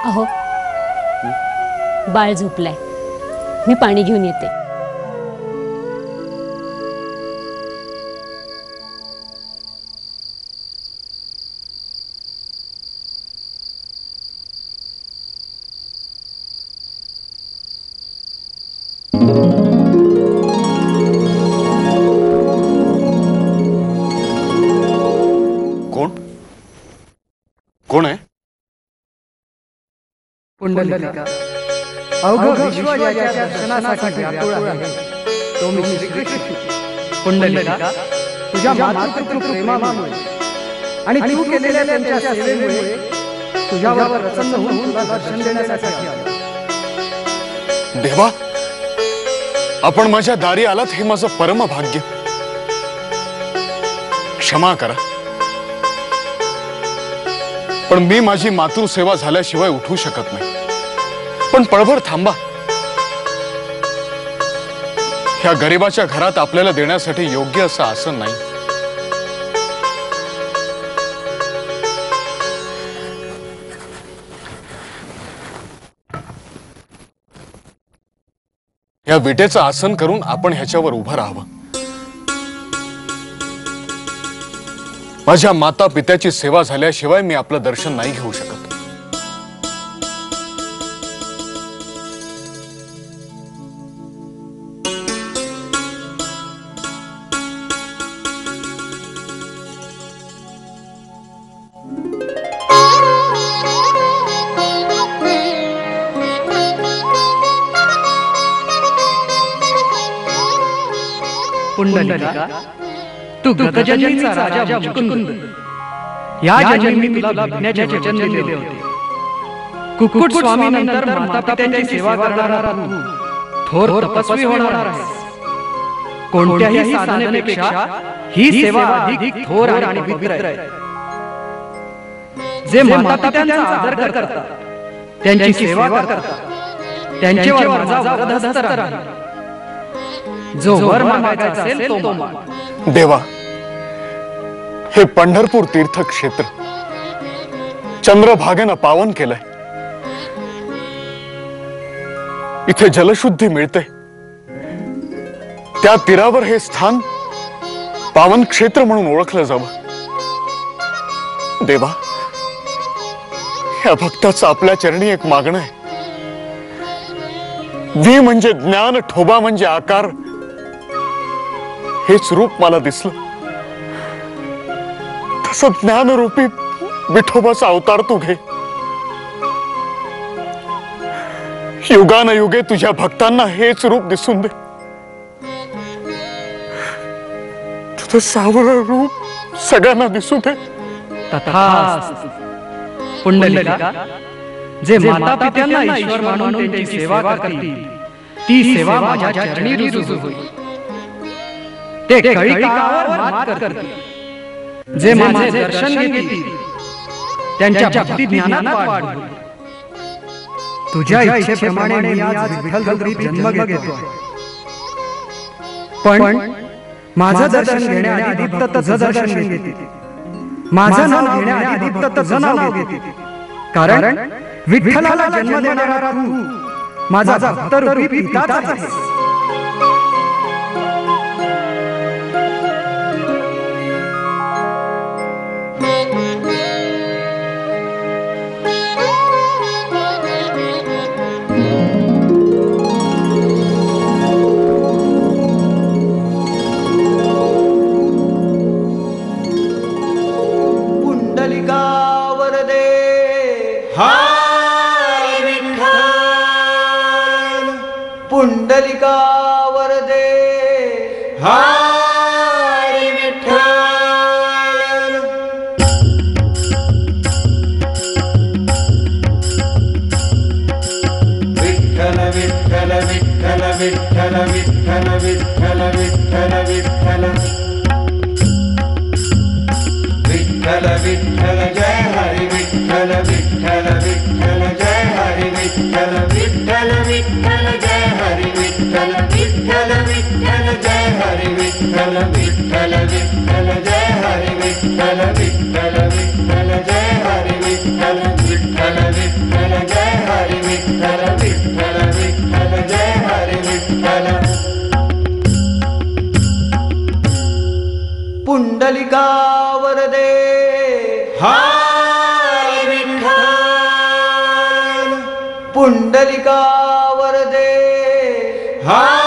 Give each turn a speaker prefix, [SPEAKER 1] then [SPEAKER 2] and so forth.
[SPEAKER 1] अहो बाळ झोपलाय, मी पाणी घेऊन येते।
[SPEAKER 2] कोण आहे?
[SPEAKER 3] पुंडलिका अवघं विश्व याच्या दर्शनासाठी व्याकुळ आहे, तो मी श्रीकृष्ण। पुंडलिका तुझ्या मातृत्व प्रेमामुळे आणि तू केलेल्या त्यांच्या सेवेमुळे तुझ्यावर प्रसन्न होऊन तुला दर्शन देण्यासाठी आलो।
[SPEAKER 2] देवा, आपण माझ्या दारी आलात हे माझं परम भाग्य। क्षमा करा, पण मी माझी मातृसेवा झाल्याशिवाय उठू शकत नाही। पण पळभर थांबा, ह्या गरिबाच्या घरात आपल्याला देण्यासाठी योग्य असं आसन नाही। या विटेचं आसन करून आपण ह्याच्यावर उभं राहावं। माझ्या माता पित्याची सेवा झाल्याशिवाय मी आपलं दर्शन नाही घेऊ शकत।
[SPEAKER 3] पुंडलिका तू गजजन्मीचा राजा मुकुंद, या जन्मी मी तुला भिडण्याचे वचन दिले होते। कुक्कुट स्वामी नंतर माता पित्यांची सेवा करणारा तू थोर तपस्वी होणार आहेस। कोणत्याही साधनेपेक्षा ही सेवा अधिक थोर आणि पवित्र आहे। जे माता पित्यांचा आदर करतात, त्यांची सेवा करतात, त्यांच्यावर माझा वरदहस्त राहील। जो वर मागायचा असेल तो माग।
[SPEAKER 2] देवा, हे पंढरपूर तीर्थ क्षेत्र चंद्रभागेनं पावन केलंय। इथे जलशुद्धी मिळते, त्या तीरावर हे स्थान पावन क्षेत्र म्हणून ओळखलं जावं। देवा, या भक्ताचं आपल्या चरणी एक मागणं आहे। वी म्हणजे ज्ञान, ठोबा म्हणजे आकार, हेच रूप मला दिसलं। तसं ज्ञानरूपी विठोबाचा अवतार तू घे। युगानयुगे तुझ्या भक्तांना हेच रूप दिसून दे। तुझं सावळं रूप सगळ्यांना दिसू दे।
[SPEAKER 3] तथास्तु। पुंडलिका जे माता पित्यांना ईश्वर मानून त्यांची सेवा करतील, ती सेवा माझ्या चरणी रुजू होईल। ते कळिकावर मात करतील, जे माझे दर्शन घेतील, त्यांच्या भक्ती ज्ञानात वाढ होईल। तुझ्या इच्छेप्रमाणे मी आज विठ्ठल रूपी जन्म घेतो, पण माझं दर्शन घेण्याआधी दीप्त तुझं दर्शन घेतील, माझं नाव घेण्याआधी दीप्त तुझं नाव घेतील। कारण विठ्ठलाला जन्म देणारा तू माझा भक्त रूपी पिताच आहेस।
[SPEAKER 4] पुंडलिका वरदे हरी विठ्ठल। विठ्ठल विठ्ठल विठ्ठल विठ्ठल विठ्ठल विठ्ठल विठ्ठल विठ्ठल विठ्ठल विठ्ठल जय हरी विठ्ठल विठ्ठल विठ्ठल जय हरी विठ्ठल विठ्ठल विठ्ठल जय हरी विठ्ठल विठ्ठल विठ्ठल जय हरी विठ्ठल विठ्ठल विठ्ठल जय हरी विठ्ठल विठ्ठल विठ्ठल जय हरी विठ्ठल। विठ्ठल विठ्ठल जय हरी विठ्ठल विठ्ठल विठ्ठल जय हरी विठ्ठल
[SPEAKER 5] पुंडलिका वरदे
[SPEAKER 4] हरी विठ्ठल
[SPEAKER 5] पुंडलिका वरदे
[SPEAKER 4] हरी